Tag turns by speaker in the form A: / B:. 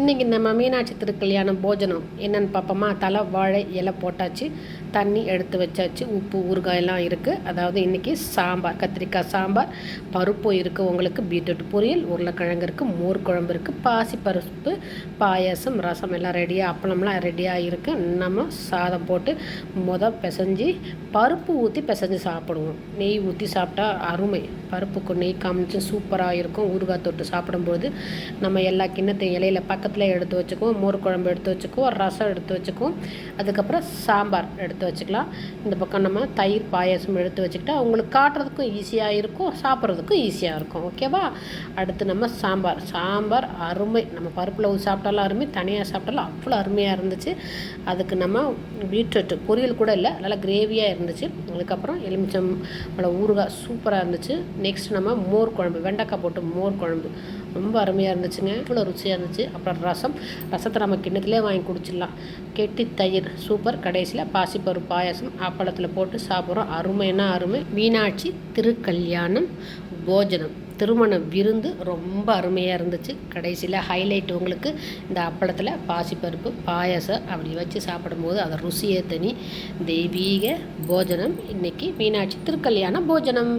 A: இன்றைக்கி நம்ம மீனாட்சி திருக்கல்யாண போஜனம் என்னென்னு பார்ப்போமா. தலை வாழை இலை போட்டாச்சு, தண்ணி எடுத்து வச்சாச்சு, உப்பு ஊறுகாயெல்லாம் இருக்குது. அதாவது இன்றைக்கி சாம்பார், கத்திரிக்காய் சாம்பார், பருப்பு இருக்குது, உங்களுக்கு பீட்ரூட் பொரியல், உருளைக்கிழங்கு இருக்குது, மோர் குழம்பு இருக்குது, பாசி பருப்பு, பாயாசம், ரசம் எல்லாம் ரெடியாக, அப்பளம்லாம் ரெடியாக இருக்குது. நம்ம சாதம் போட்டு பிசைஞ்சு பருப்பு ஊற்றி பிசைஞ்சு சாப்பிடுவோம். நெய் ஊற்றி சாப்பிட்டா அருமை. பருப்புக்கு நெய் காமிச்சு சூப்பராக இருக்கும். ஊறுகாய் தொட்டு சாப்பிடும்போது நம்ம எல்லா கிண்ணத்தையும் இலையில பக்கத்தில் எடுத்து வச்சுக்குவோம். மோர் குழம்பு எடுத்து வச்சுக்குவோம், ரசம் எடுத்து வச்சுக்குவோம், அதுக்கப்புறம் சாம்பார் எடுத்து வச்சுக்கலாம். இந்த பக்கம் நம்ம தயிர் பாயாசம் எடுத்து வச்சுக்கிட்டா அவங்களுக்கு காட்டுறதுக்கும் ஈஸியாக இருக்கும், சாப்பிட்றதுக்கும் ஈஸியாக இருக்கும். ஓகேவா? அடுத்து நம்ம சாம்பார் அருமை. நம்ம பருப்பில் ஊற்றி சாப்பிட்டாலும் அருமை, தனியாக சாப்பிட்டாலும் அவ்வளோ அருமையாக இருந்துச்சு. அதுக்கு நம்ம பீட்ரூட் பொரியல் கூட இல்லை, நல்லா கிரேவியாக இருந்துச்சு. அதுக்கப்புறம் எலுமிச்சம் ஊறுகாய் சூப்பராக இருந்துச்சு. நெக்ஸ்ட் நம்ம மோர் குழம்பு, வெண்டைக்காய் போட்டு மோர் குழம்பு ரொம்ப அருமையாக இருந்துச்சுங்க, இவ்வளோ ருசியாக இருந்துச்சு. அப்புறம் ரசத்தை நம்ம கிண்ணத்திலே வாங்கி குடிச்சிடலாம். கெட்டி தயிர் சூப்பர். கடைசியில் பாசிப்பருப்பு பாயாசம் அப்பளத்தில் போட்டு சாப்பிட்றோம். அருமைன்னா அருமை. மீனாட்சி திருக்கல்யாணம் போஜனம், திருமண விருந்து ரொம்ப அருமையாக இருந்துச்சு. கடைசியில் ஹைலைட் உங்களுக்கு இந்த அப்பளத்தில் பாசிப்பருப்பு பாயாசம் அப்படி வச்சு சாப்பிடும்போது அதை ருசியே தனி. தெய்வீக போஜனம். இன்றைக்கி மீனாட்சி திருக்கல்யாண போஜனம்.